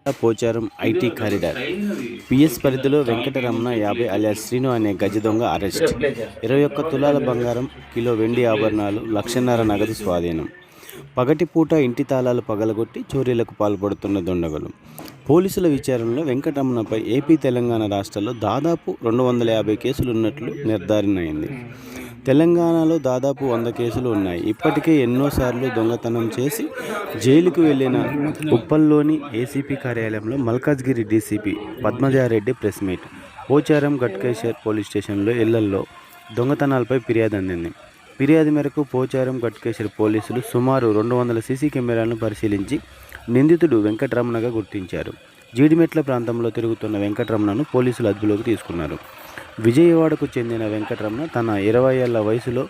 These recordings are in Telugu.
పోచారం ఐటీ కారిడార్ పిఎస్ పరిధిలో వెంకటరమణ 50 అలియాస్ శ్రీను అనే గజ దొంగ అరెస్ట్. 21 తులాల బంగారం, కిలో వెండి ఆభరణాలు, 1,50,000 నగదు స్వాధీనం. పగటిపూట ఇంటి తాళాలు పగలగొట్టి చోరీలకు పాల్పడుతున్న దుండగులు. పోలీసుల విచారణలో వెంకటరమణపై ఏపీ, తెలంగాణ రాష్ట్రాల్లో దాదాపు 250 కేసులున్నట్లు నిర్ధారణైంది. తెలంగాణలో దాదాపు 100 కేసులు ఉన్నాయి. ఇప్పటికే ఎన్నోసార్లు దొంగతనం చేసి జైలుకు వెళ్లిన ఉప్పల్లోని ఏసీపీ కార్యాలయంలో Malkajgiri DCP Padmaja Reddy press meet. Pocharam Ghatkesar police స్టేషన్లో ఇళ్లల్లో దొంగతనాలపై ఫిర్యాదు అందింది. ఫిర్యాదు మేరకు పోచారం గట్కేసర్ పోలీసులు సుమారు 200 సీసీ కెమెరాలను పరిశీలించి నిందితుడు వెంకటరమణగా గుర్తించారు. జీడిమెట్ల ప్రాంతంలో తిరుగుతున్న వెంకటరమణను పోలీసులు అదుపులోకి తీసుకున్నారు. విజయవాడకు చెందిన వెంకటరమణ తన 20 ఏళ్ల వయసులో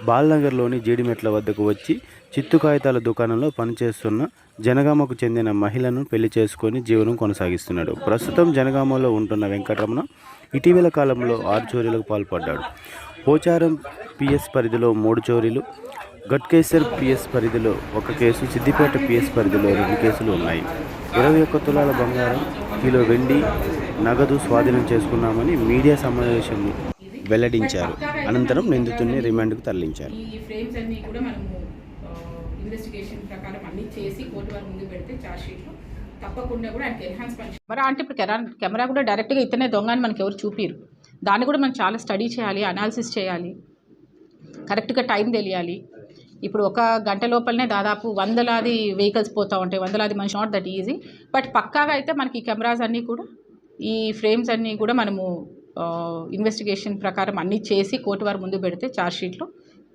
బాల్నగర్లోని జీడిమెట్ల వద్దకు వచ్చి చిత్తు కాగితాల దుకాణంలో పనిచేస్తున్న జనగామకు చెందిన మహిళను పెళ్లి చేసుకొని జీవనం కొనసాగిస్తున్నాడు. ప్రస్తుతం జనగామలో ఉంటున్న వెంకటరమణ ఇటీవల కాలంలో 6 చోరీలకు పాల్పడ్డాడు. పోచారం పిఎస్ పరిధిలో 3 చోరీలు, గట్కేసర్ పిఎస్ పరిధిలో 1 కేసు, సిద్దిపేట పిఎస్ పరిధిలో 2 కేసులు ఉన్నాయి. 21 తులాల బంగారం, కిలో వెండి, నగదు స్వాధీనం చేసుకున్నామని మీడియా సమావేశం వెల్లడించారు. అనంతరం నిందితుడిని రిమాండ్కు తరలించారు. ఈ ఫ్రేమ్స్ అన్ని కూడా మనము ఇన్వెస్టిగేషన్ ప్రకారం అన్ని చేసి కోర్టు వారి ముందు పెడితే చార్జ్ షీట్లో తప్పకుండా కూడా ఆయనకి ఎన్హాన్స్ పనిష్ అంటే ఇప్పుడు కెమెరా కూడా డైరెక్ట్గా ఇతనే దొంగ అని మనకి ఎవరు చూపిరు. దాన్ని కూడా మనం చాలా స్టడీ చేయాలి, అనాలిసిస్ చేయాలి, కరెక్ట్గా టైం తెలియాలి. ఇప్పుడు 1 గంట లోపలనే దాదాపు 100లాది వెహికల్స్ పోతూ ఉంటాయి, 100లాది మనిషి. నాట్ దట్ ఈజీ, బట్ పక్కాగా అయితే మనకి ఈ కెమెరాస్ అన్నీ కూడా, ఈ ఫ్రేమ్స్ అన్నీ కూడా మనము ఇన్వెస్టిగేషన్ ప్రకారం అన్నీ చేసి కోర్టు వారి ముందు పెడితే చార్జ్ షీట్లో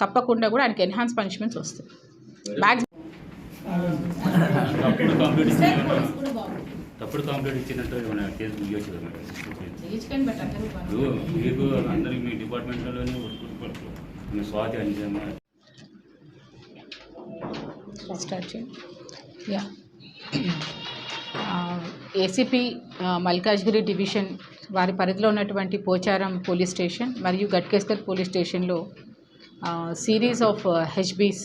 తప్పకుండా కూడా ఆయనకి ఎన్హాన్స్ పనిష్మెంట్స్ వస్తాయి. తప్పుడు కంప్లీట్ ఇచ్చినట్టు ఏమైనా కేసు ఇవ్వచ్చు కదా మీకు అందరికి మీ డిపార్ట్మెంట్లోనే మీ స్వాతి అంజమ్మా ఏసీపీ మల్కాజ్గిరి డివిజన్ వారి పరిధిలో ఉన్నటువంటి పోచారం పోలీస్ స్టేషన్ మరియు గట్కేసర్ పోలీస్ స్టేషన్లో series of హెచ్బీస్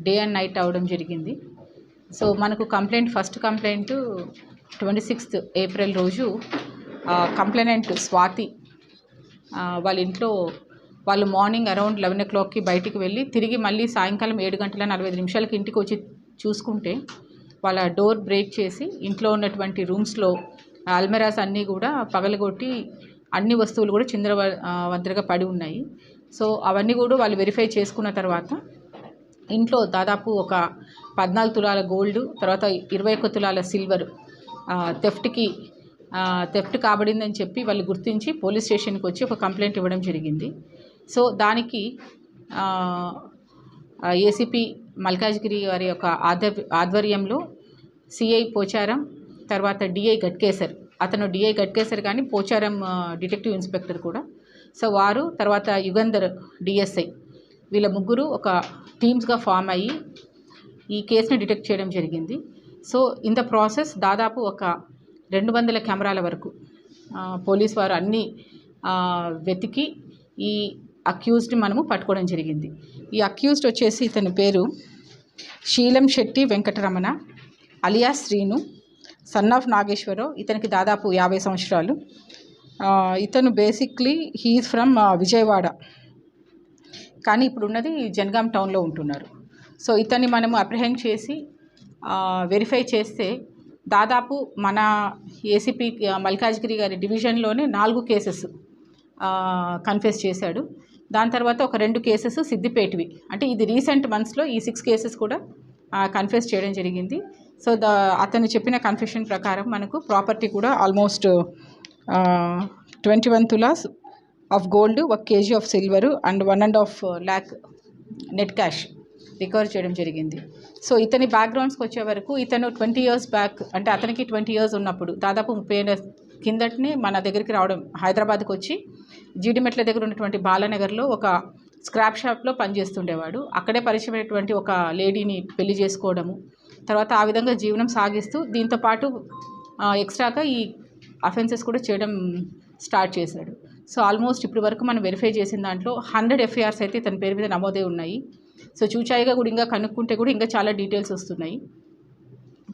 day and night అవడం జరిగింది. సో మనకు ఫస్ట్ కంప్లైంట్ 26th ఏప్రిల్ రోజు కంప్లైనెంట్ స్వాతి వాళ్ళ ఇంట్లో వాళ్ళు మార్నింగ్ అరౌండ్ 11 o'clockకి బయటికి వెళ్ళి తిరిగి మళ్ళీ సాయంకాలం 7:45 ఇంటికి వచ్చి చూసుకుంటే వాళ్ళ డోర్ బ్రేక్ చేసి ఇంట్లో ఉన్నటువంటి రూమ్స్లో అల్మెరాస్ అన్నీ కూడా పగలగొట్టి అన్ని వస్తువులు కూడా చిందరవందరగా పడి ఉన్నాయి. సో అవన్నీ కూడా వాళ్ళు వెరిఫై చేసుకున్న తర్వాత ఇంట్లో దాదాపు ఒక 14 తులాల గోల్డ్, తర్వాత 21 తులాల సిల్వర్ థెఫ్ట్ కాబడిందని చెప్పి వాళ్ళు గుర్తించి పోలీస్ స్టేషన్కి వచ్చి ఒక కంప్లైంట్ ఇవ్వడం జరిగింది. సో దానికి ఏసీపీ మల్కాజ్గిరి వారి యొక్క ఆధ్వర్యంలో సిఐ పోచారం, తర్వాత డిఐ గట్కేసర్, అతను డిఐ గట్కేసర్ కానీ పోచారం డిటెక్టివ్ ఇన్స్పెక్టర్ కూడా, సో వారు, తర్వాత యుగంధర్ డిఎస్ఐ, వీళ్ళ ముగ్గురు ఒక టీమ్స్గా ఫామ్ అయ్యి ఈ కేసుని డిటెక్ట్ చేయడం జరిగింది. సో ఇన్ ద ప్రాసెస్ దాదాపు ఒక 200 కెమెరాల వరకు పోలీస్ వారు అన్నీ వెతికి ఈ అక్యూజ్డ్ని మనము పట్టుకోవడం జరిగింది. ఈ అక్యూజ్డ్ వచ్చేసి ఇతని పేరు Seelam Shetty Venkataramana alias Srinu, son of Nageswararao. ఇతనికి దాదాపు 50 సంవత్సరాలు. ఇతను బేసిక్లీ హీఈస్ ఫ్రమ్ విజయవాడ, కానీ ఇప్పుడు ఉన్నది జనగాం టౌన్లో ఉంటున్నారు. సో ఇతన్ని మనము అప్రిహెండ్ చేసి వెరిఫై చేస్తే దాదాపు మన ఏసీపీ మల్కాజ్గిరి గారి డివిజన్లోనే 4 కేసెస్ కన్ఫెస్ చేశాడు. దాని తర్వాత ఒక 2 కేసెస్ సిద్దిపేటవి, అంటే ఇది రీసెంట్ మంత్స్లో ఈ 6 కేసెస్ కూడా కన్ఫెస్ చేయడం జరిగింది. సో అతను చెప్పిన కన్ఫెషన్ ప్రకారం మనకు ప్రాపర్టీ కూడా almost 21 tolas of gold, 1 kg of silver and 1.5 lakh net cash recover చేయడం జరిగింది. సో ఇతని బ్యాక్గ్రౌండ్స్కి వచ్చే వరకు ఇతను 20 years బ్యాక్, అంటే అతనికి 20 years ఉన్నప్పుడు దాదాపు 30 ఏళ్ళ కిందటిని మన దగ్గరికి రావడం, హైదరాబాద్కి వచ్చి జీడిమెట్ల దగ్గర ఉన్నటువంటి బాలానగర్లో ఒక స్క్రాప్ షాప్లో పనిచేస్తుండేవాడు. అక్కడే పరిచయమైనటువంటి ఒక లేడీని పెళ్లి చేసుకోవడము, తర్వాత ఆ విధంగా జీవనం సాగిస్తూ దీంతోపాటు ఎక్స్ట్రాగా ఈ అఫెన్సెస్ కూడా చేయడం స్టార్ట్ చేశాడు. సో ఆల్మోస్ట్ ఇప్పటి వరకు మనం వెరిఫై చేసిన దాంట్లో 100 FIRs అయితే తన పేరు మీద నమోదే ఉన్నాయి. సో చూచాయిగా కూడా ఇంకా కనుక్కుంటే కూడా ఇంకా చాలా డీటెయిల్స్ వస్తున్నాయి.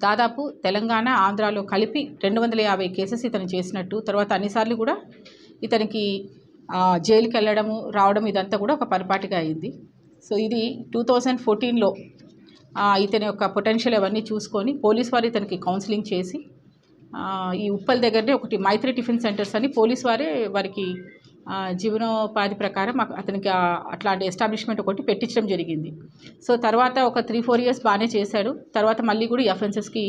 దాదాపు తెలంగాణ ఆంధ్రాలో కలిపి 250 కేసెస్ ఇతను చేసినట్టు, తర్వాత అన్నిసార్లు కూడా ఇతనికి జైలుకి వెళ్ళడము రావడం ఇదంతా కూడా ఒక పరిపాటిగా అయింది. సో ఇది 2014లో ఇతని యొక్క పొటెన్షియల్ అవన్నీ చూసుకొని పోలీస్ వారు ఇతనికి కౌన్సిలింగ్ చేసి ఈ ఉప్పల్ దగ్గరనే ఒకటి మైత్రి టిఫిన్ సెంటర్స్ అని పోలీస్ వారే వారికి జీవనోపాధి ప్రకారం అతనికి అట్లాంటి ఎస్టాబ్లిష్మెంట్ ఒకటి పెట్టించడం జరిగింది. సో తర్వాత ఒక 3-4 ఇయర్స్ బాగానే చేశాడు. తర్వాత మళ్ళీ కూడా ఈ అఫెన్సెస్కి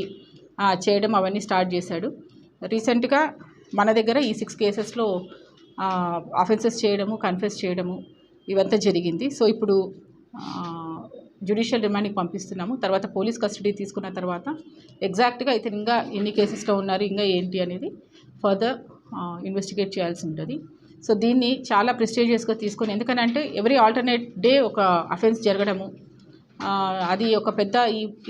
చేయడం అవన్నీ స్టార్ట్ చేశాడు. రీసెంట్గా మన దగ్గర ఈ 6 కేసెస్లో అఫెన్సెస్ చేయడము, కన్ఫెస్ చేయడము ఇవంతా జరిగింది. సో ఇప్పుడు జ్యుడిషియల్ రిమాండ్కి పంపిస్తున్నాము. తర్వాత పోలీస్ కస్టడీ తీసుకున్న తర్వాత ఎగ్జాక్ట్గా ఇతను ఇంకా ఎన్ని కేసెస్లో ఉన్నారు, ఇంకా ఏంటి అనేది ఫర్దర్ ఇన్వెస్టిగేట్ చేయాల్సి ఉంటుంది. సో దీన్ని చాలా ప్రెస్టీజియస్గా తీసుకొని, ఎందుకనంటే ఎవ్రీ ఆల్టర్నేట్ డే ఒక అఫెన్స్ జరగడము అది ఒక పెద్ద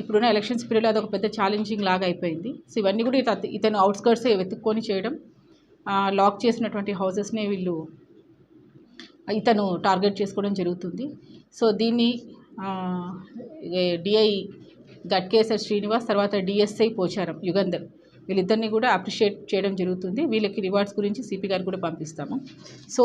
ఇప్పుడున్న ఎలక్షన్స్ పీరియడ్లో అది ఒక పెద్ద ఛాలెంజింగ్ లాగా అయిపోయింది. సో ఇవన్నీ కూడా ఇతను అవుట్స్కర్ట్సే వెతుక్కొని చేయడం, లాక్ చేసినటువంటి హౌసెస్ని ఇతను టార్గెట్ చేసుకోవడం జరుగుతుంది. సో దీన్ని డిఐ గట్కేసర్ శ్రీనివాస్, తర్వాత డిఎస్ఐ పోచారం యుగంధర్ వీళ్ళిద్దరిని కూడా అప్రిషియేట్ చేయడం జరుగుతుంది. వీళ్ళకి రివార్డ్స్ గురించి సిపి గారు కూడా పంపిస్తాము. సో